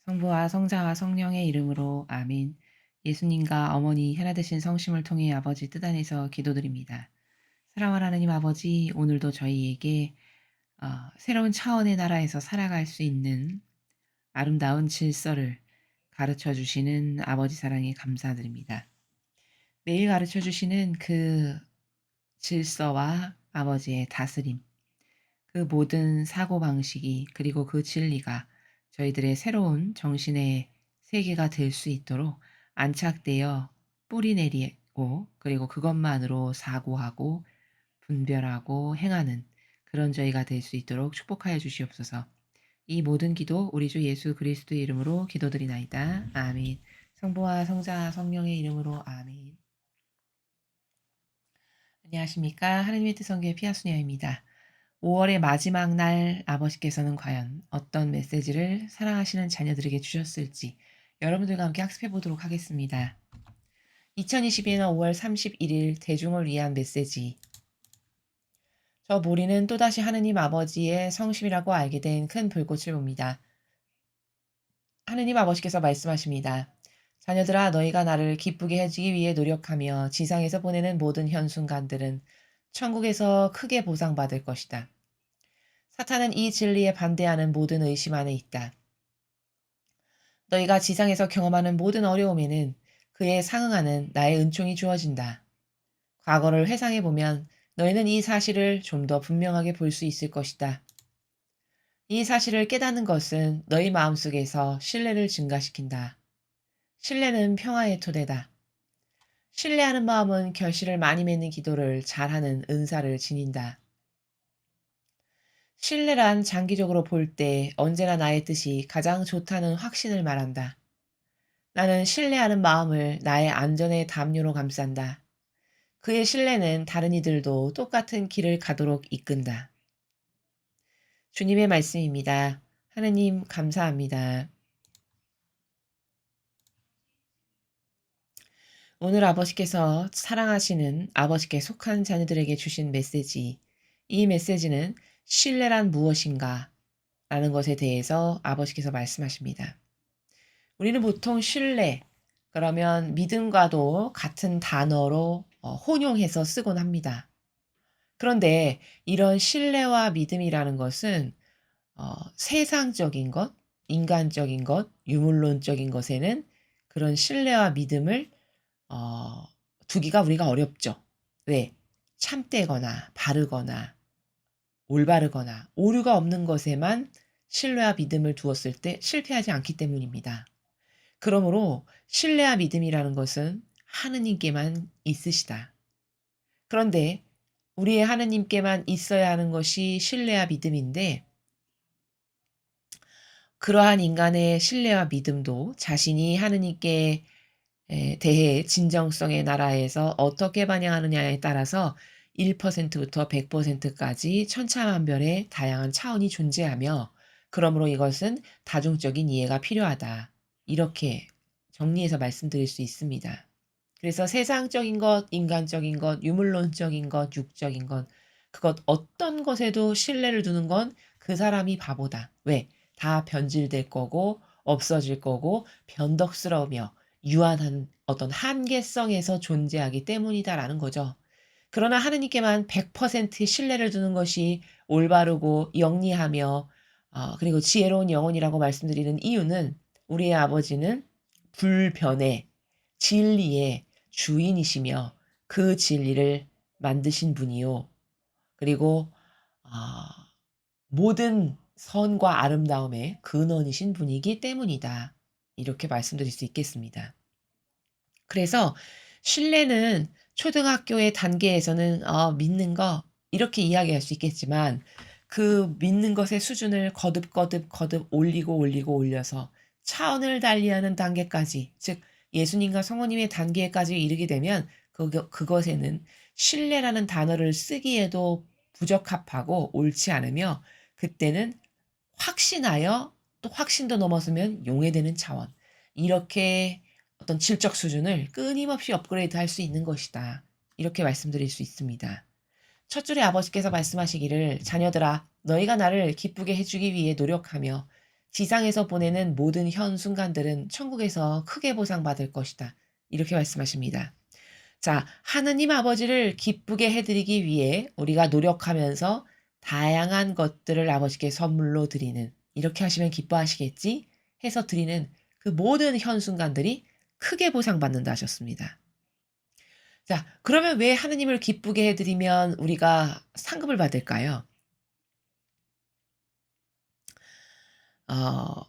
성부와 성자와 성령의 이름으로 아멘. 예수님과 어머니 하나 되신 성심을 통해 아버지 뜻 안에서 기도드립니다. 사랑하는 하나님 아버지, 오늘도 저희에게 새로운 차원의 나라에서 살아갈 수 있는 아름다운 질서를 가르쳐 주시는 아버지 사랑에 감사드립니다. 매일 가르쳐 주시는 그 질서와 아버지의 다스림, 그 모든 사고방식이 그리고 그 진리가 저희들의 새로운 정신의 세계가 될 수 있도록 안착되어 뿌리 내리고 그리고 그것만으로 사고하고 분별하고 행하는 그런 저희가 될 수 있도록 축복하여 주시옵소서. 이 모든 기도 우리 주 예수 그리스도의 이름으로 기도드리나이다. 아멘. 성부와 성자 성령의 이름으로 아멘. 안녕하십니까. 하느님의 뜻성교의 피아수녀입니다. 5월의 마지막 날 아버지께서는 과연 어떤 메시지를 사랑하시는 자녀들에게 주셨을지 여러분들과 함께 학습해 보도록 하겠습니다. 2022년 5월 31일 대중을 위한 메시지. 저 모리는 또다시 하느님 아버지의 성심이라고 알게 된 큰 불꽃을 봅니다. 하느님 아버지께서 말씀하십니다. 자녀들아, 너희가 나를 기쁘게 해주기 위해 노력하며 지상에서 보내는 모든 현순간들은 천국에서 크게 보상받을 것이다. 사탄은 이 진리에 반대하는 모든 의심 안에 있다. 너희가 지상에서 경험하는 모든 어려움에는 그에 상응하는 나의 은총이 주어진다. 과거를 회상해보면 너희는 이 사실을 좀 더 분명하게 볼 수 있을 것이다. 이 사실을 깨닫는 것은 너희 마음속에서 신뢰를 증가시킨다. 신뢰는 평화의 토대다. 신뢰하는 마음은 결실을 많이 맺는 기도를 잘하는 은사를 지닌다. 신뢰란 장기적으로 볼 때 언제나 나의 뜻이 가장 좋다는 확신을 말한다. 나는 신뢰하는 마음을 나의 안전의 담요로 감싼다. 그의 신뢰는 다른 이들도 똑같은 길을 가도록 이끈다. 주님의 말씀입니다. 하느님 감사합니다. 오늘 아버지께서 사랑하시는 아버지께 속한 자녀들에게 주신 메시지. 이 메시지는 신뢰란 무엇인가? 라는 것에 대해서 아버지께서 말씀하십니다. 우리는 보통 신뢰, 그러면 믿음과도 같은 단어로 혼용해서 쓰곤 합니다. 그런데 이런 신뢰와 믿음이라는 것은 세상적인 것, 인간적인 것, 유물론적인 것에는 그런 신뢰와 믿음을 어 두기가 우리가 어렵죠. 왜? 참되거나 바르거나 올바르거나 오류가 없는 것에만 신뢰와 믿음을 두었을 때 실패하지 않기 때문입니다. 그러므로 신뢰와 믿음이라는 것은 하느님께만 있으시다. 그런데 우리의 하느님께만 있어야 하는 것이 신뢰와 믿음인데 그러한 인간의 신뢰와 믿음도 자신이 하느님께 대해 진정성의 나라에서 어떻게 반영하느냐에 따라서 1%부터 100%까지 천차만별의 다양한 차원이 존재하며 그러므로 이것은 다중적인 이해가 필요하다. 이렇게 정리해서 말씀드릴 수 있습니다. 그래서 세상적인 것, 인간적인 것, 유물론적인 것, 육적인 것, 그것 어떤 것에도 신뢰를 두는 건 그 사람이 바보다. 왜? 다 변질될 거고 없어질 거고 변덕스러우며 유한한 어떤 한계성에서 존재하기 때문이다라는 거죠. 그러나 하느님께만 100% 신뢰를 두는 것이 올바르고 영리하며 그리고 지혜로운 영혼이라고 말씀드리는 이유는 우리의 아버지는 불변의 진리의 주인이시며 그 진리를 만드신 분이요. 그리고 아 모든 선과 아름다움의 근원이신 분이기 때문이다. 이렇게 말씀드릴 수 있겠습니다. 그래서 신뢰는 초등학교의 단계에서는 믿는 거 이렇게 이야기할 수 있겠지만 그 믿는 것의 수준을 거듭 올리고 올려서 차원을 달리하는 단계까지 즉 예수님과 성모님의 단계까지 이르게 되면 그것에는 신뢰라는 단어를 쓰기에도 부적합하고 옳지 않으며 그때는 확신하여 또 확신도 넘어서면 용해되는 차원 이렇게 어떤 질적 수준을 끊임없이 업그레이드할 수 있는 것이다. 이렇게 말씀드릴 수 있습니다. 첫 줄에 아버지께서 말씀하시기를 자녀들아 너희가 나를 기쁘게 해주기 위해 노력하며 지상에서 보내는 모든 현 순간들은 천국에서 크게 보상받을 것이다. 이렇게 말씀하십니다. 자, 하느님 아버지를 기쁘게 해드리기 위해 우리가 노력하면서 다양한 것들을 아버지께 선물로 드리는, 이렇게 하시면 기뻐하시겠지? 해서 드리는 그 모든 현 순간들이 크게 보상받는다 하셨습니다. 자, 그러면 왜 하느님을 기쁘게 해드리면 우리가 상급을 받을까요? 어,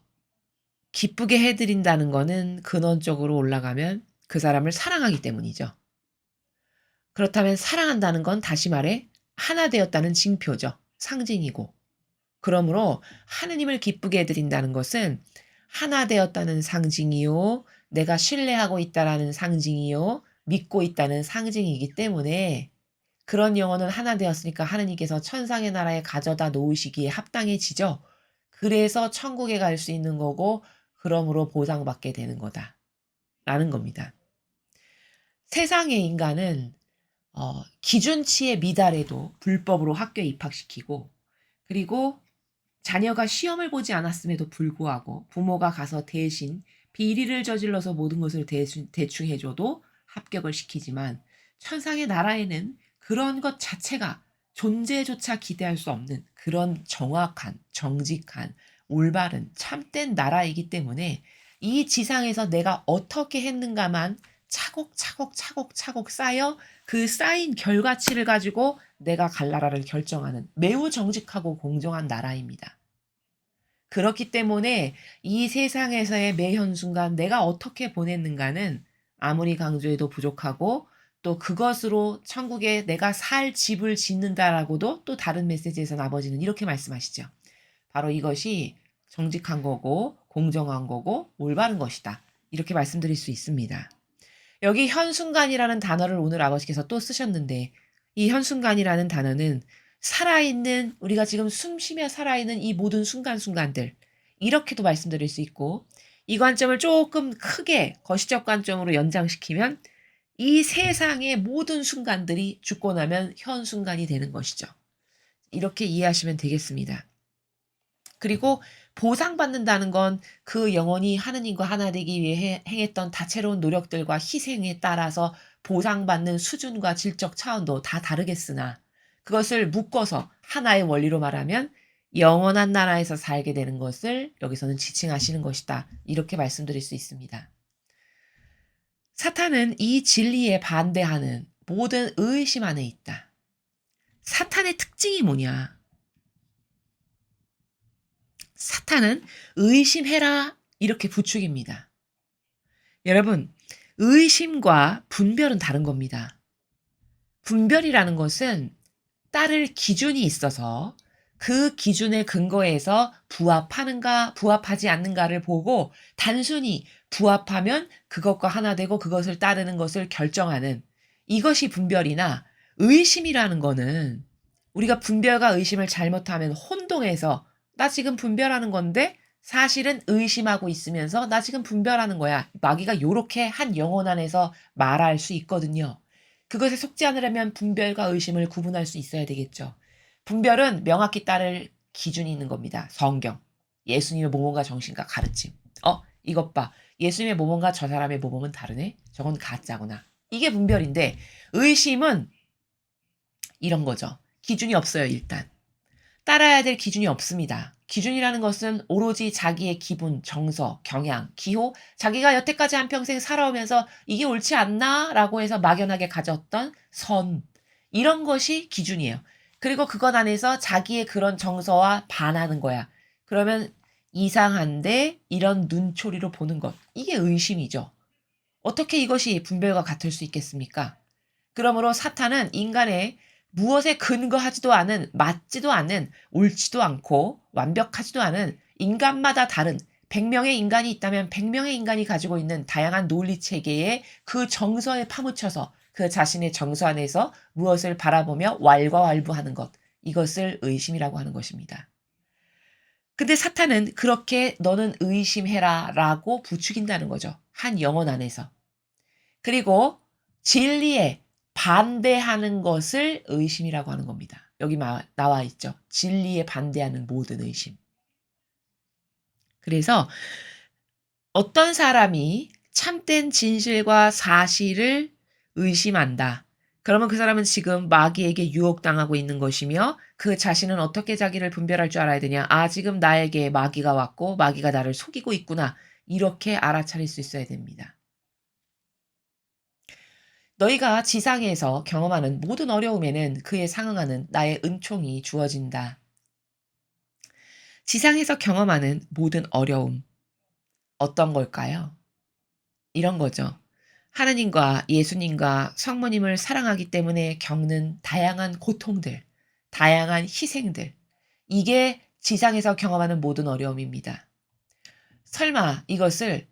기쁘게 해드린다는 거는 근원적으로 올라가면 그 사람을 사랑하기 때문이죠. 그렇다면 사랑한다는 건 다시 말해 하나 되었다는 징표죠. 상징이고. 그러므로 하느님을 기쁘게 해드린다는 것은 하나 되었다는 상징이요. 내가 신뢰하고 있다라는 상징이요. 믿고 있다는 상징이기 때문에 그런 영혼은 하나 되었으니까 하느님께서 천상의 나라에 가져다 놓으시기에 합당해지죠. 그래서 천국에 갈 수 있는 거고 그러므로 보상받게 되는 거다. 라는 겁니다. 세상의 인간은 기준치에 미달해도 불법으로 학교에 입학시키고 그리고 자녀가 시험을 보지 않았음에도 불구하고 부모가 가서 대신 비리를 저질러서 모든 것을 대충 해줘도 합격을 시키지만 천상의 나라에는 그런 것 자체가 존재조차 기대할 수 없는 그런 정확한, 정직한, 올바른, 참된 나라이기 때문에 이 지상에서 내가 어떻게 했는가만 차곡차곡 쌓여 그 쌓인 결과치를 가지고 내가 갈 나라를 결정하는 매우 정직하고 공정한 나라입니다. 그렇기 때문에 이 세상에서의 매 현순간 내가 어떻게 보냈는가는 아무리 강조해도 부족하고 또 그것으로 천국에 내가 살 집을 짓는다라고도 또 다른 메시지에서는 아버지는 이렇게 말씀하시죠. 바로 이것이 정직한 거고 공정한 거고 올바른 것이다. 이렇게 말씀드릴 수 있습니다. 여기 현순간이라는 단어를 오늘 아버지께서 또 쓰셨는데 이 현순간이라는 단어는 살아있는 우리가 지금 숨쉬며 살아있는 이 모든 순간순간들 이렇게도 말씀드릴 수 있고 이 관점을 조금 크게 거시적 관점으로 연장시키면 이 세상의 모든 순간들이 죽고 나면 현순간이 되는 것이죠. 이렇게 이해하시면 되겠습니다. 그리고 보상받는다는 건 그 영혼이 하느님과 하나 되기 위해 행했던 다채로운 노력들과 희생에 따라서 보상받는 수준과 질적 차원도 다 다르겠으나 그것을 묶어서 하나의 원리로 말하면 영원한 나라에서 살게 되는 것을 여기서는 지칭하시는 것이다. 이렇게 말씀드릴 수 있습니다. 사탄은 이 진리에 반대하는 모든 의심 안에 있다. 사탄의 특징이 뭐냐? 사탄은 의심해라 이렇게 부추깁니다. 여러분, 의심과 분별은 다른 겁니다. 분별이라는 것은 따를 기준이 있어서 그 기준에 근거해서 부합하는가 부합하지 않는가를 보고 단순히 부합하면 그것과 하나 되고 그것을 따르는 것을 결정하는 이것이 분별이나 의심이라는 거는 우리가 분별과 의심을 잘못하면 혼동해서 나 지금 분별하는 건데 사실은 의심하고 있으면서 나 지금 분별하는 거야. 마귀가 요렇게 한 영혼 안에서 말할 수 있거든요. 그것에 속지 않으려면 분별과 의심을 구분할 수 있어야 되겠죠. 분별은 명확히 따를 기준이 있는 겁니다. 성경, 예수님의 모범과 정신과 가르침. 이것 봐. 예수님의 모범과 저 사람의 모범은 다르네? 저건 가짜구나. 이게 분별인데 의심은 이런 거죠. 기준이 없어요, 일단. 따라야 될 기준이 없습니다. 기준이라는 것은 오로지 자기의 기분, 정서, 경향, 기호, 자기가 여태까지 한평생 살아오면서 이게 옳지 않나? 라고 해서 막연하게 가졌던 선, 이런 것이 기준이에요. 그리고 그것 안에서 자기의 그런 정서와 반하는 거야. 그러면 이상한데 이런 눈초리로 보는 것, 이게 의심이죠. 어떻게 이것이 분별과 같을 수 있겠습니까? 그러므로 사탄은 인간의 무엇에 근거하지도 않은, 맞지도 않은, 옳지도 않고 완벽하지도 않은 인간마다 다른 100명의 인간이 있다면 100명의 인간이 가지고 있는 다양한 논리 체계에 그 정서에 파묻혀서 그 자신의 정서 안에서 무엇을 바라보며 왈가왈부하는 것. 이것을 의심이라고 하는 것입니다. 근데 사탄은 그렇게 너는 의심해라 라고 부추긴다는 거죠. 한 영혼 안에서. 그리고 진리에 반대하는 것을 의심이라고 하는 겁니다. 여기 나와 있죠. 진리에 반대하는 모든 의심. 그래서 어떤 사람이 참된 진실과 사실을 의심한다. 그러면 그 사람은 지금 마귀에게 유혹당하고 있는 것이며 그 자신은 어떻게 자기를 분별할 줄 알아야 되냐. 아, 지금 나에게 마귀가 왔고 마귀가 나를 속이고 있구나. 이렇게 알아차릴 수 있어야 됩니다. 너희가 지상에서 경험하는 모든 어려움에는 그에 상응하는 나의 은총이 주어진다. 지상에서 경험하는 모든 어려움, 어떤 걸까요? 이런 거죠. 하느님과 예수님과 성모님을 사랑하기 때문에 겪는 다양한 고통들, 다양한 희생들. 이게 지상에서 경험하는 모든 어려움입니다. 설마 이것을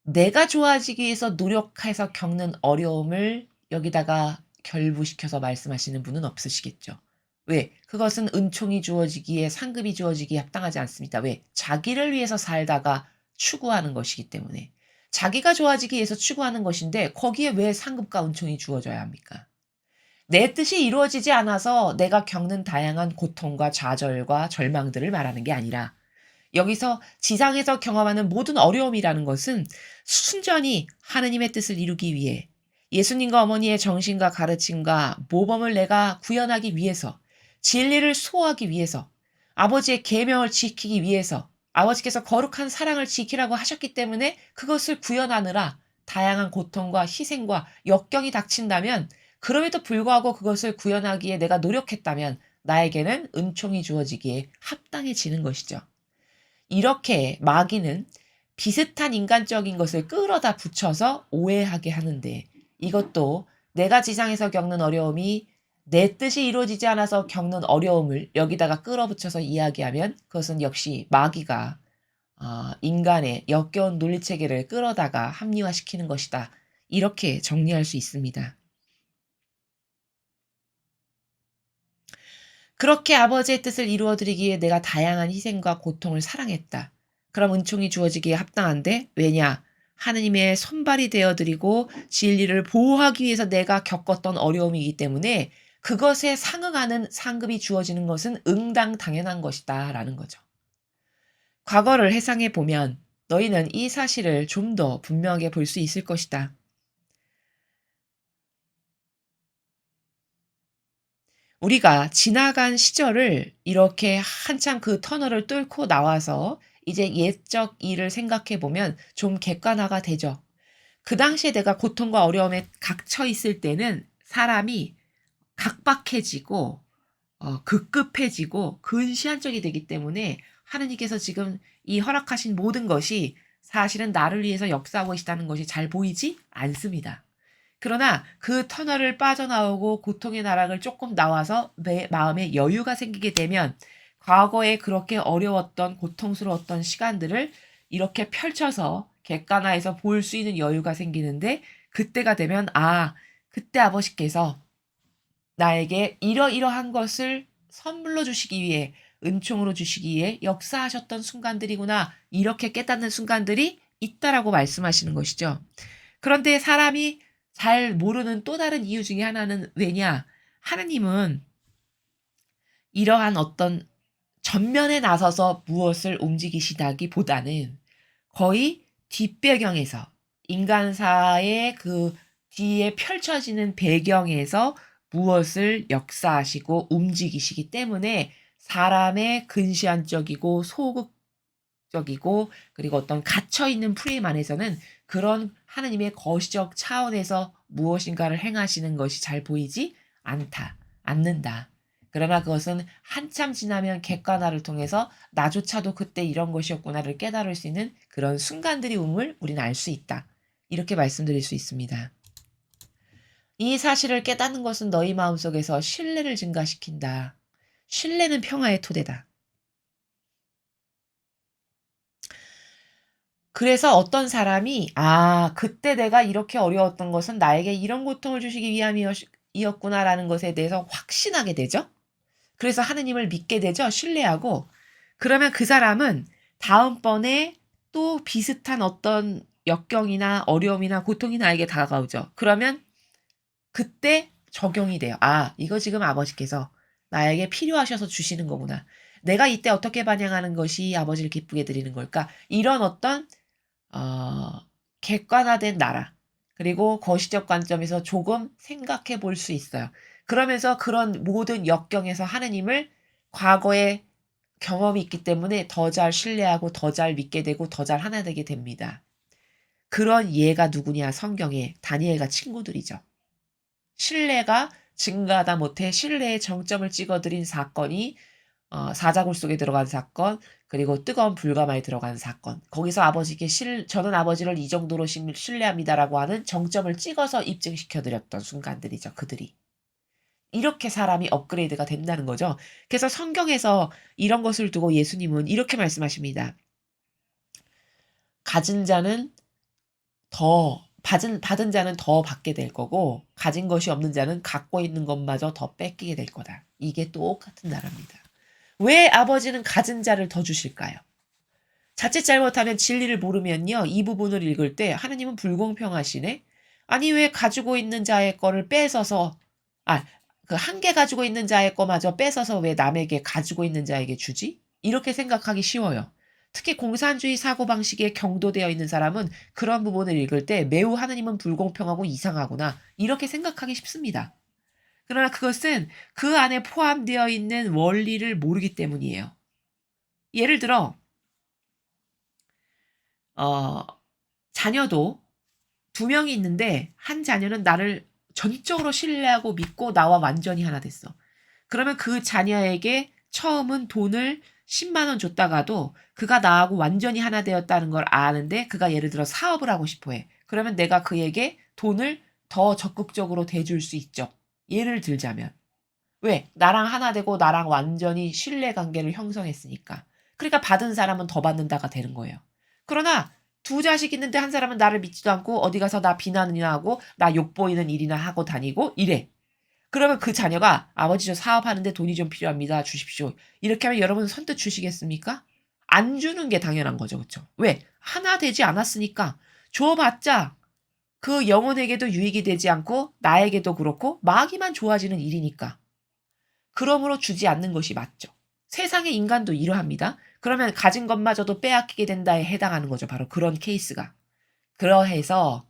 내가 좋아지기 위해서 노력해서 겪는 어려움을 여기다가 결부시켜서 말씀하시는 분은 없으시겠죠. 왜? 그것은 은총이 주어지기에 상급이 주어지기에 합당하지 않습니다. 왜? 자기를 위해서 살다가 추구하는 것이기 때문에. 자기가 좋아지기 위해서 추구하는 것인데 거기에 왜 상급과 은총이 주어져야 합니까? 내 뜻이 이루어지지 않아서 내가 겪는 다양한 고통과 좌절과 절망들을 말하는 게 아니라 여기서 지상에서 경험하는 모든 어려움이라는 것은 순전히 하느님의 뜻을 이루기 위해 예수님과 어머니의 정신과 가르침과 모범을 내가 구현하기 위해서 진리를 소화하기 위해서 아버지의 계명을 지키기 위해서 아버지께서 거룩한 사랑을 지키라고 하셨기 때문에 그것을 구현하느라 다양한 고통과 희생과 역경이 닥친다면 그럼에도 불구하고 그것을 구현하기에 내가 노력했다면 나에게는 은총이 주어지기에 합당해지는 것이죠. 이렇게 마귀는 비슷한 인간적인 것을 끌어다 붙여서 오해하게 하는데 이것도 내가 지상에서 겪는 어려움이 내 뜻이 이루어지지 않아서 겪는 어려움을 여기다가 끌어붙여서 이야기하면 그것은 역시 마귀가 인간의 역겨운 논리체계를 끌어다가 합리화시키는 것이다. 이렇게 정리할 수 있습니다. 그렇게 아버지의 뜻을 이루어 드리기 위해 내가 다양한 희생과 고통을 사랑했다. 그럼 은총이 주어지기에 합당한데 왜냐? 하느님의 손발이 되어 드리고 진리를 보호하기 위해서 내가 겪었던 어려움이기 때문에 그것에 상응하는 상급이 주어지는 것은 응당 당연한 것이다 라는 거죠. 과거를 회상해 보면 너희는 이 사실을 좀 더 분명하게 볼 수 있을 것이다. 우리가 지나간 시절을 이렇게 한참 그 터널을 뚫고 나와서 이제 옛적 일을 생각해 보면 좀 객관화가 되죠. 그 당시에 내가 고통과 어려움에 갇혀 있을 때는 사람이 각박해지고 급급해지고 근시안적이 되기 때문에 하느님께서 지금 이 허락하신 모든 것이 사실은 나를 위해서 역사하고 계시다는 것이 잘 보이지 않습니다. 그러나 그 터널을 빠져나오고 고통의 나락을 조금 나와서 내 마음에 여유가 생기게 되면 과거에 그렇게 어려웠던 고통스러웠던 시간들을 이렇게 펼쳐서 객관화해서 볼 수 있는 여유가 생기는데 그때가 되면 '아, 그때 아버지께서 나에게 이러이러한 것을 선물로 주시기 위해 은총으로 주시기 위해 역사하셨던 순간들이구나.' 이렇게 깨닫는 순간들이 있다라고 말씀하시는 것이죠. 그런데 사람이 잘 모르는 또 다른 이유 중에 하나는 왜냐? 하느님은 이러한 어떤 전면에 나서서 무엇을 움직이시다기보다는 거의 뒷배경에서 인간사의 그 뒤에 펼쳐지는 배경에서 무엇을 역사하시고 움직이시기 때문에 사람의 근시안적이고 소극적이고 그리고 어떤 갇혀 있는 프레임 안에서는 그런 하느님의 거시적 차원에서 무엇인가를 행하시는 것이 잘 보이지 않는다. 그러나 그것은 한참 지나면 객관화를 통해서 나조차도 그때 이런 것이었구나를 깨달을 수 있는 그런 순간들이 옴을 우리는 알 수 있다. 이렇게 말씀드릴 수 있습니다. 이 사실을 깨닫는 것은 너희 마음속에서 신뢰를 증가시킨다. 신뢰는 평화의 토대다. 그래서 어떤 사람이 '아, 그때 내가 이렇게 어려웠던 것은 나에게 이런 고통을 주시기 위함이었구나.'라는 것에 대해서 확신하게 되죠. 그래서 하느님을 믿게 되죠. 신뢰하고. 그러면 그 사람은 다음번에 또 비슷한 어떤 역경이나 어려움이나 고통이 나에게 다가오죠. 그러면 그때 적용이 돼요. '아, 이거 지금 아버지께서 나에게 필요하셔서 주시는 거구나. 내가 이때 어떻게 반영하는 것이 아버지를 기쁘게 드리는 걸까? 이런 어떤 객관화된 나라 그리고 거시적 관점에서 조금 생각해 볼 수 있어요. 그러면서 그런 모든 역경에서 하느님을 과거에 경험이 있기 때문에 더 잘 신뢰하고 더 잘 믿게 되고 더 잘 하나 되게 됩니다. 그런 예가 누구냐? 성경에 다니엘과 친구들이죠. 신뢰가 증가하다 못해 신뢰의 정점을 찍어드린 사건이 사자굴 속에 들어간 사건 그리고 뜨거운 불가마에 들어간 사건. 거기서 아버지께 저는 아버지를 이 정도로 신뢰합니다라고 하는 정점을 찍어서 입증시켜 드렸던 순간들이죠. 그들이. 이렇게 사람이 업그레이드가 된다는 거죠. 그래서 성경에서 이런 것을 두고 예수님은 이렇게 말씀하십니다. 가진 자는 받은 자는 더 받게 될 거고 가진 것이 없는 자는 갖고 있는 것마저 더 뺏기게 될 거다. 이게 똑같은 나라입니다. 왜 아버지는 가진 자를 더 주실까요? 자칫 잘못하면 진리를 모르면요. 이 부분을 읽을 때 하나님은 불공평하시네. 아니 왜 가지고 있는 자의 거를 뺏어서 그 한 개 가지고 있는 자의 거마저 뺏어서 왜 남에게 가지고 있는 자에게 주지? 이렇게 생각하기 쉬워요. 특히 공산주의 사고방식에 경도되어 있는 사람은 그런 부분을 읽을 때 매우 하나님은 불공평하고 이상하구나 이렇게 생각하기 쉽습니다. 그러나 그것은 그 안에 포함되어 있는 원리를 모르기 때문이에요. 예를 들어 자녀도 두 명이 있는데 한 자녀는 나를 전적으로 신뢰하고 믿고 나와 완전히 하나 됐어. 그러면 그 자녀에게 처음은 돈을 10만 원 줬다가도 그가 나하고 완전히 하나 되었다는 걸 아는데 그가 예를 들어 사업을 하고 싶어 해. 그러면 내가 그에게 돈을 더 적극적으로 대줄 수 있죠. 예를 들자면. 왜? 나랑 하나 되고 나랑 완전히 신뢰 관계를 형성했으니까. 그러니까 받은 사람은 더 받는다가 되는 거예요. 그러나 두 자식 있는데 한 사람은 나를 믿지도 않고 어디 가서 나 비난이나 하고 나 욕보이는 일이나 하고 다니고 이래. 그러면 그 자녀가 아버지 저 사업하는데 돈이 좀 필요합니다. 주십시오. 이렇게 하면 여러분 선뜻 주시겠습니까? 안 주는 게 당연한 거죠. 그렇죠? 왜? 하나 되지 않았으니까 줘봤자 그 영혼에게도 유익이 되지 않고 나에게도 그렇고 마귀만 좋아지는 일이니까. 그러므로 주지 않는 것이 맞죠. 세상의 인간도 이러합니다. 그러면 가진 것마저도 빼앗기게 된다에 해당하는 거죠. 바로 그런 케이스가. 그러해서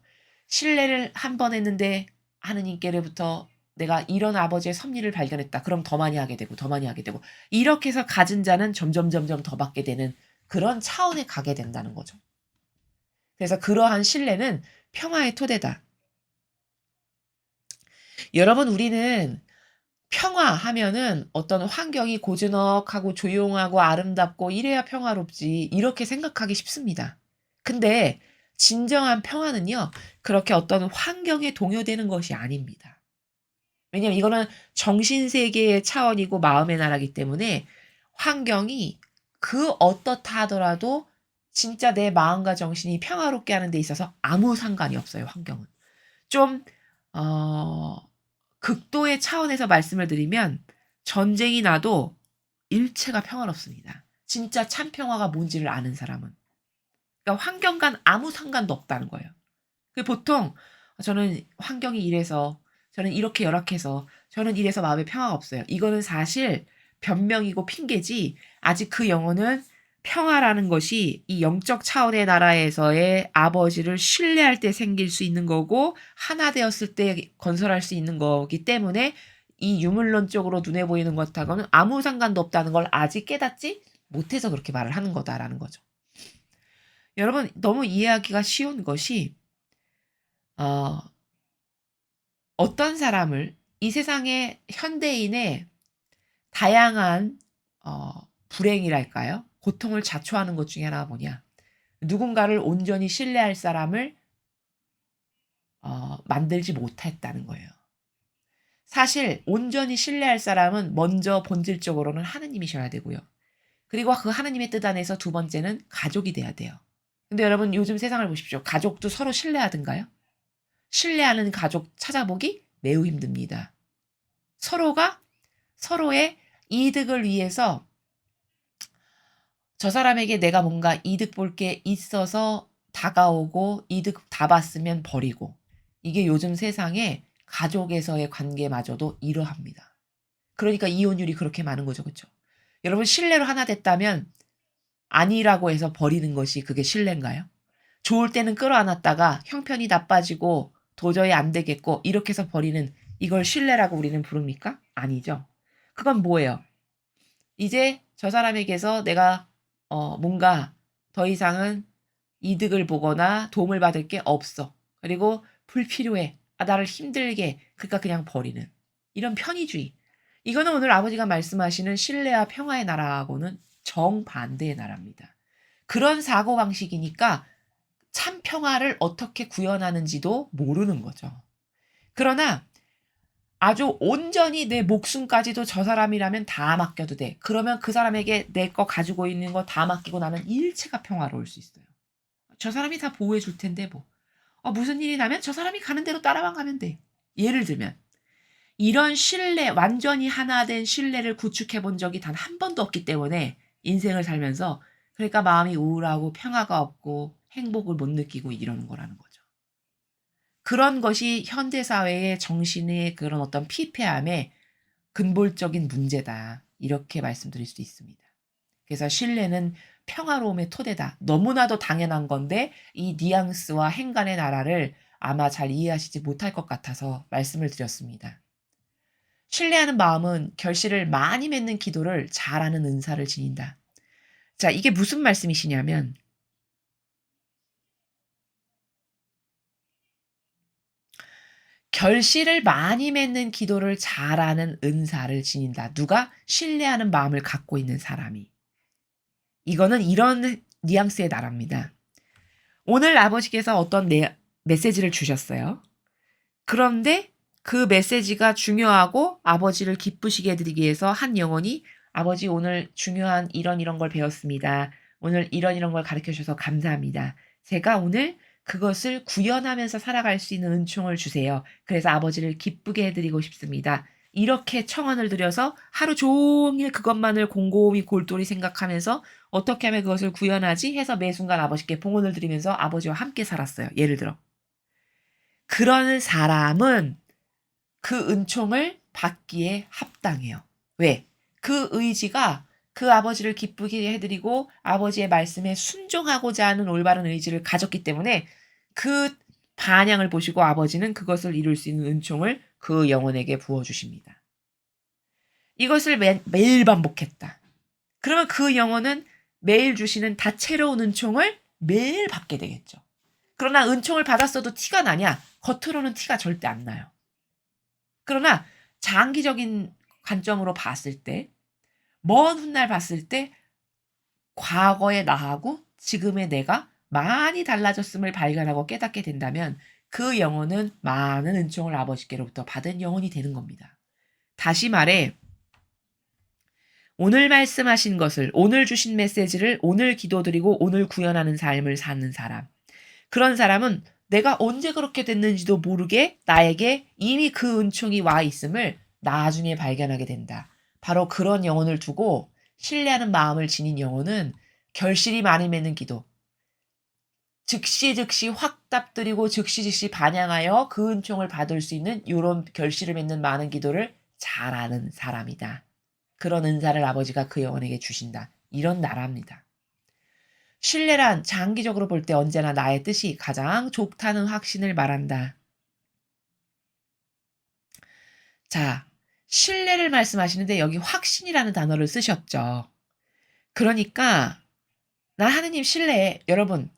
신뢰를 한 번 했는데 하느님께로부터 내가 이런 아버지의 섭리를 발견했다. 그럼 더 많이 하게 되고 더 많이 하게 되고 이렇게 해서 가진 자는 점점 더 받게 되는 그런 차원에 가게 된다는 거죠. 그래서 그러한 신뢰는 평화의 토대다. 여러분 우리는 평화하면은 어떤 환경이 고즈넉하고 조용하고 아름답고 이래야 평화롭지 이렇게 생각하기 쉽습니다. 근데 진정한 평화는요. 그렇게 어떤 환경에 동요되는 것이 아닙니다. 왜냐면 이거는 정신세계의 차원이고 마음의 나라이기 때문에 환경이 그 어떻다 하더라도 진짜 내 마음과 정신이 평화롭게 하는 데 있어서 아무 상관이 없어요, 환경은. 좀 어 극도의 차원에서 말씀을 드리면 전쟁이 나도 일체가 평화롭습니다. 진짜 참 평화가 뭔지를 아는 사람은. 그러니까 환경과는 아무 상관도 없다는 거예요. 보통 저는 환경이 이래서 저는 이렇게 열악해서 저는 이래서 마음에 평화가 없어요. 이거는 사실 변명이고 핑계지 아직 그 영혼은 평화라는 것이 이 영적 차원의 나라에서의 아버지를 신뢰할 때 생길 수 있는 거고 하나 되었을 때 건설할 수 있는 거기 때문에 이 유물론적으로 눈에 보이는 것하고는 아무 상관도 없다는 걸 아직 깨닫지 못해서 그렇게 말을 하는 거다라는 거죠. 여러분 너무 이해하기가 쉬운 것이 어 어떤 사람을 이 세상의 현대인의 다양한 불행이랄까요? 고통을 자초하는 것 중에 하나가 뭐냐? 누군가를 온전히 신뢰할 사람을 만들지 못했다는 거예요. 사실 온전히 신뢰할 사람은 먼저 본질적으로는 하느님이셔야 되고요. 그리고 그 하느님의 뜻 안에서 두 번째는 가족이 돼야 돼요. 근데 여러분 요즘 세상을 보십시오. 가족도 서로 신뢰하든가요? 신뢰하는 가족 찾아보기 매우 힘듭니다. 서로가 서로의 이득을 위해서 저 사람에게 내가 뭔가 이득 볼 게 있어서 다가오고 이득 다 봤으면 버리고 이게 요즘 세상에 가족에서의 관계마저도 이러합니다. 그러니까 이혼율이 그렇게 많은 거죠. 그쵸? 여러분 신뢰로 하나 됐다면 아니라고 해서 버리는 것이 그게 신뢰인가요? 좋을 때는 끌어안았다가 형편이 나빠지고 도저히 안 되겠고 이렇게 해서 버리는 이걸 신뢰라고 우리는 부릅니까? 아니죠. 그건 뭐예요? 이제 저 사람에게서 내가 뭔가 더 이상은 이득을 보거나 도움을 받을 게 없어. 그리고 불필요해. 나를 힘들게 해. 그러니까 그냥 버리는 이런 편의주의. 이거는 오늘 아버지가 말씀하시는 신뢰와 평화의 나라하고는 정반대의 나라입니다. 그런 사고방식이니까 참 평화를 어떻게 구현하는지도 모르는 거죠. 그러나 아주 온전히 내 목숨까지도 저 사람이라면 다 맡겨도 돼. 그러면 그 사람에게 내 거 가지고 있는 거 다 맡기고 나면 일체가 평화로울 수 있어요. 저 사람이 다 보호해 줄 텐데 뭐. 무슨 일이 나면 저 사람이 가는 대로 따라만 가면 돼. 예를 들면 이런 신뢰, 완전히 하나 된 신뢰를 구축해 본 적이 단 한 번도 없기 때문에 인생을 살면서 그러니까 마음이 우울하고 평화가 없고 행복을 못 느끼고 이러는 거라는 거죠. 그런 것이 현대 사회의 정신의 그런 어떤 피폐함의 근본적인 문제다. 이렇게 말씀드릴 수 있습니다. 그래서 신뢰는 평화로움의 토대다. 너무나도 당연한 건데 이 뉘앙스와 행간의 나라를 아마 잘 이해하시지 못할 것 같아서 말씀을 드렸습니다. 신뢰하는 마음은 결실을 많이 맺는 기도를 잘하는 은사를 지닌다. 자, 이게 무슨 말씀이시냐면 결실을 많이 맺는 기도를 잘하는 은사를 지닌다. 누가? 신뢰하는 마음을 갖고 있는 사람이. 이거는 이런 뉘앙스의 나라입니다. 오늘 아버지께서 어떤 메시지를 주셨어요. 그런데 그 메시지가 중요하고 아버지를 기쁘시게 해드리기 위해서 한 영혼이 아버지 오늘 중요한 이런 걸 배웠습니다. 오늘 이런 걸 가르쳐 주셔서 감사합니다. 제가 오늘 그것을 구현하면서 살아갈 수 있는 은총을 주세요. 그래서 아버지를 기쁘게 해드리고 싶습니다. 이렇게 청원을 드려서 하루 종일 그것만을 곰곰이 골똘히 생각하면서 어떻게 하면 그것을 구현하지 해서 매 순간 아버지께 봉헌을 드리면서 아버지와 함께 살았어요. 예를 들어. 그런 사람은 그 은총을 받기에 합당해요. 왜? 그 의지가 그 아버지를 기쁘게 해드리고 아버지의 말씀에 순종하고자 하는 올바른 의지를 가졌기 때문에 그 반향을 보시고 아버지는 그것을 이룰 수 있는 은총을 그 영혼에게 부어주십니다. 이것을 매일 반복했다. 그러면 그 영혼은 매일 주시는 다채로운 은총을 매일 받게 되겠죠. 그러나 은총을 받았어도 티가 나냐? 겉으로는 티가 절대 안 나요. 그러나 장기적인 관점으로 봤을 때, 먼 훗날 봤을 때 과거의 나하고 지금의 내가 많이 달라졌음을 발견하고 깨닫게 된다면 그 영혼은 많은 은총을 아버지께로부터 받은 영혼이 되는 겁니다. 다시 말해 오늘 말씀하신 것을, 오늘 주신 메시지를 오늘 기도드리고 오늘 구현하는 삶을 사는 사람. 그런 사람은 내가 언제 그렇게 됐는지도 모르게 나에게 이미 그 은총이 와 있음을 나중에 발견하게 된다. 바로 그런 영혼을 두고 신뢰하는 마음을 지닌 영혼은 결실이 많이 맺는 기도, 즉시 확답드리고 즉시 반향하여 그 은총을 받을 수 있는 이런 결실을 맺는 많은 기도를 잘하는 사람이다. 그런 은사를 아버지가 그 영혼에게 주신다. 이런 나라입니다. 신뢰란 장기적으로 볼 때 언제나 나의 뜻이 가장 좋다는 확신을 말한다. 자, 신뢰를 말씀하시는데 여기 확신이라는 단어를 쓰셨죠. 그러니까 나 하느님 신뢰해. 여러분,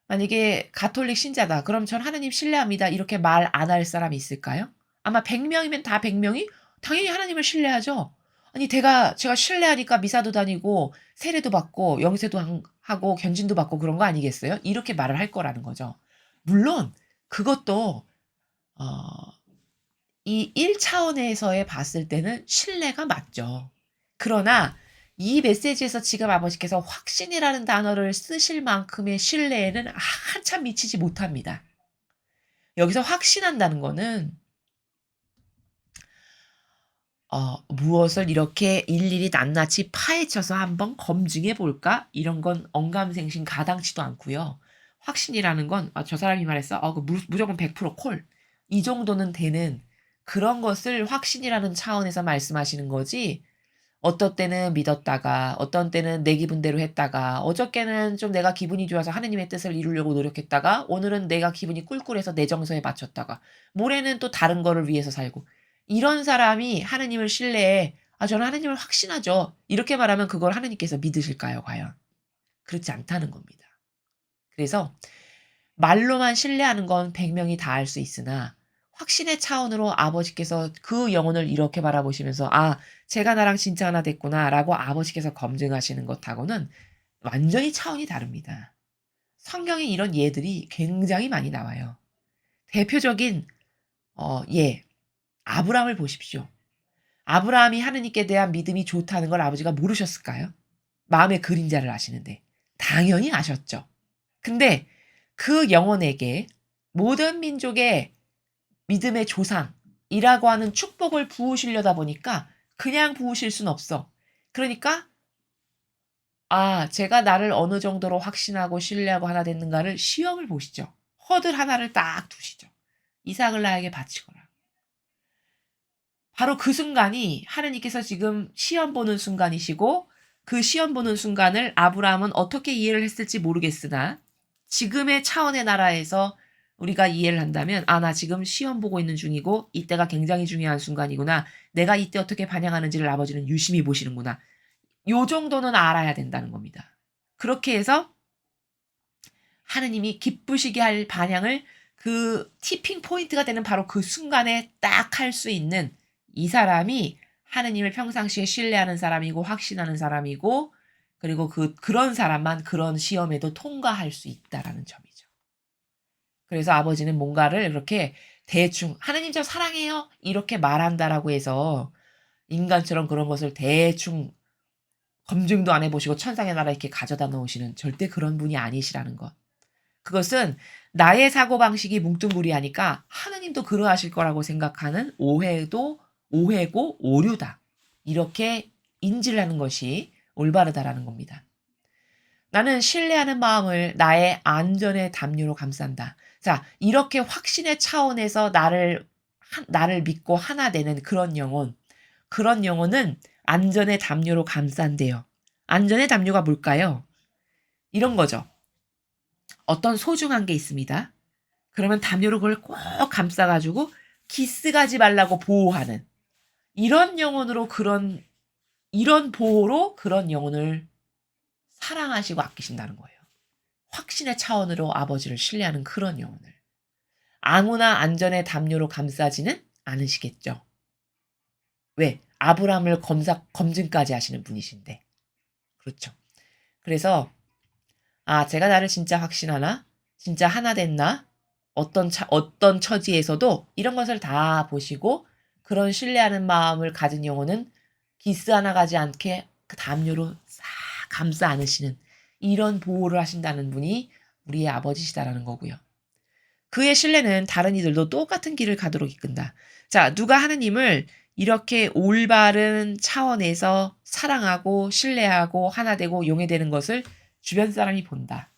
만약에 가톨릭 신자다. 그럼 전 하느님 신뢰합니다. 이렇게 말 안 할 사람이 있을까요? 아마 100명이면 다 100명이 당연히 하나님을 신뢰하죠. 아니 제가 신뢰하니까 미사도 다니고 세례도 받고 영세도 하고 견진도 받고 그런 거 아니겠어요? 이렇게 말을 할 거라는 거죠. 물론 그것도 이 1차원에서의 봤을 때는 신뢰가 맞죠. 그러나 이 메시지에서 지금 아버지께서 확신이라는 단어를 쓰실 만큼의 신뢰에는 한참 미치지 못합니다. 여기서 확신한다는 거는 무엇을 이렇게 일일이 낱낱이 파헤쳐서 한번 검증해 볼까? 이런 건 언감생심 가당치도 않고요. 확신이라는 건 저 사람이 말했어. 무조건 100% 콜. 이 정도는 되는 그런 것을 확신이라는 차원에서 말씀하시는 거지 어떤 때는 믿었다가 어떤 때는 내 기분대로 했다가 어저께는 좀 내가 기분이 좋아서 하느님의 뜻을 이루려고 노력했다가 오늘은 내가 기분이 꿀꿀해서 내 정서에 맞췄다가 모레는 또 다른 거를 위해서 살고 이런 사람이 하느님을 신뢰해 "아 저는 하느님을 확신하죠." 이렇게 말하면 그걸 하느님께서 믿으실까요 과연? 그렇지 않다는 겁니다. 그래서 말로만 신뢰하는 건 100 명이 다 알 수 있으나 확신의 차원으로 아버지께서 그 영혼을 이렇게 바라보시면서 '아 쟤가 나랑 진짜 하나 됐구나.'라고 아버지께서 검증하시는 것하고는 완전히 차원이 다릅니다. 성경에 이런 예들이 굉장히 많이 나와요. 대표적인 예 아브라함을 보십시오. 아브라함이 하느님께 대한 믿음이 좋다는 걸 아버지가 모르셨을까요? 마음의 그림자를 아시는데 당연히 아셨죠. 근데 그 영혼에게 모든 민족의 믿음의 조상이라고 하는 축복을 부으시려다 보니까 그냥 부으실 순 없어. 그러니까 제가 나를 어느 정도로 확신하고 신뢰하고 하나 됐는가를 시험을 보시죠. 허들 하나를 딱 두시죠. 이삭을 나에게 바치거라. 바로 그 순간이 하느님께서 지금 시험 보는 순간이시고 그 시험 보는 순간을 아브라함은 어떻게 이해를 했을지 모르겠으나 지금의 차원의 나라에서 우리가 이해를 한다면 '아 나 지금 시험 보고 있는 중이고 이때가 굉장히 중요한 순간이구나. 내가 이때 어떻게 반영하는지를 아버지는 유심히 보시는구나.' 요 정도는 알아야 된다는 겁니다. 그렇게 해서 하느님이 기쁘시게 할 반향을 그 티핑 포인트가 되는 바로 그 순간에 딱 할 수 있는 이 사람이 하느님을 평상시에 신뢰하는 사람이고 확신하는 사람이고 그리고 그런 사람만 그런 시험에도 통과할 수 있다라는 점이죠. 그래서 아버지는 뭔가를 그렇게 대충 "하느님 저 사랑해요." 이렇게 말한다라고 해서 인간처럼 그런 것을 대충 검증도 안 해 보시고 천상의 나라에 이렇게 가져다 놓으시는 절대 그런 분이 아니시라는 것. 그것은 나의 사고방식이 뭉뚱그리하니까 하느님도 그러하실 거라고 생각하는 오해고 오류다. 이렇게 인지를 하는 것이 올바르다라는 겁니다. 나는 신뢰하는 마음을 나의 안전의 담요로 감싼다. 자, 이렇게 확신의 차원에서 나를 믿고 하나 되는 그런 영혼. 그런 영혼은 안전의 담요로 감싼대요. 안전의 담요가 뭘까요? 이런 거죠. 어떤 소중한 게 있습니다. 그러면 담요로 그걸 꼭 감싸 가지고 기스 가지 말라고 보호하는 이런 영혼으로 이런 보호로 그런 영혼을 사랑하시고 아끼신다는 거예요. 확신의 차원으로 아버지를 신뢰하는 그런 영혼을. 아무나 안전의 담요로 감싸지는 않으시겠죠. 왜? 아브라함을 검증까지 하시는 분이신데. 그렇죠. 그래서 제가 나를 진짜 확신하나? 진짜 하나 됐나? 어떤 처지에서도 이런 것을 다 보시고 그런 신뢰하는 마음을 가진 영혼은 기스 하나 가지 않게 그 담요로 싹 감싸 안으시는 이런 보호를 하신다는 분이 우리의 아버지시다라는 거고요. 그의 신뢰는 다른 이들도 똑같은 길을 가도록 이끈다. 자, 누가 하느님을 이렇게 올바른 차원에서 사랑하고 신뢰하고 하나 되고 용해되는 것을 주변 사람이 본다.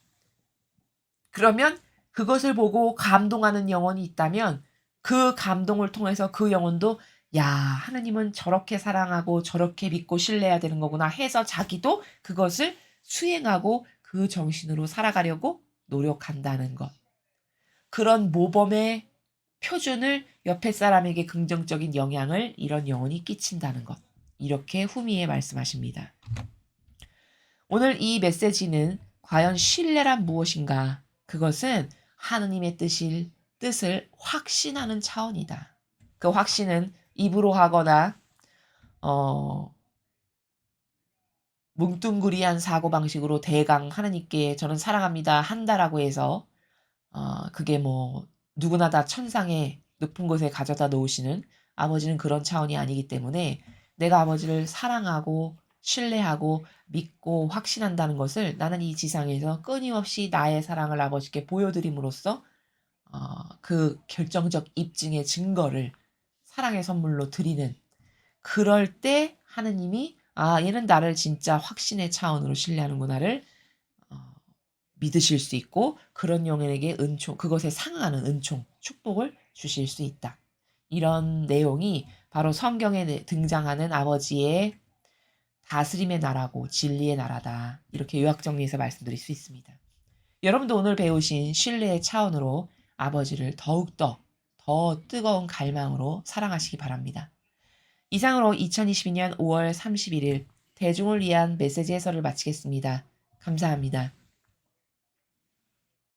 그러면 그것을 보고 감동하는 영혼이 있다면 그 감동을 통해서 그 영혼도 '야 하느님은 저렇게 사랑하고 저렇게 믿고 신뢰해야 되는 거구나.' 해서 자기도 그것을 수행하고 그 정신으로 살아가려고 노력한다는 것. 그런 모범의 표준을 옆에 사람에게 긍정적인 영향을 이런 영혼이 끼친다는 것. 이렇게 후미에 말씀하십니다. 오늘 이 메시지는 과연 신뢰란 무엇인가? 그것은 하느님의 뜻을 확신하는 차원이다. 그 확신은 입으로 하거나 뭉뚱그리한 사고방식으로 대강 하느님께 저는 사랑합니다 한다라고 해서 그게 뭐 누구나 다 천상의 높은 곳에 가져다 놓으시는 아버지는 그런 차원이 아니기 때문에 내가 아버지를 사랑하고 신뢰하고 믿고 확신한다는 것을 나는 이 지상에서 끊임없이 나의 사랑을 아버지께 보여드림으로써 그 결정적 입증의 증거를 사랑의 선물로 드리는 그럴 때 하느님이 '아 얘는 나를 진짜 확신의 차원으로 신뢰하는구나.'를 어 믿으실 수 있고 그런 영혼에게 그것에 상응하는 은총, 축복을 주실 수 있다. 이런 내용이 바로 성경에 등장하는 아버지의 다스림의 나라고 진리의 나라다. 이렇게 요약 정리해서 말씀드릴 수 있습니다. 여러분도 오늘 배우신 신뢰의 차원으로 아버지를 더욱더 더 뜨거운 갈망으로 사랑하시기 바랍니다. 이상으로 2022년 5월 31일 대중을 위한 메시지 해설을 마치겠습니다. 감사합니다.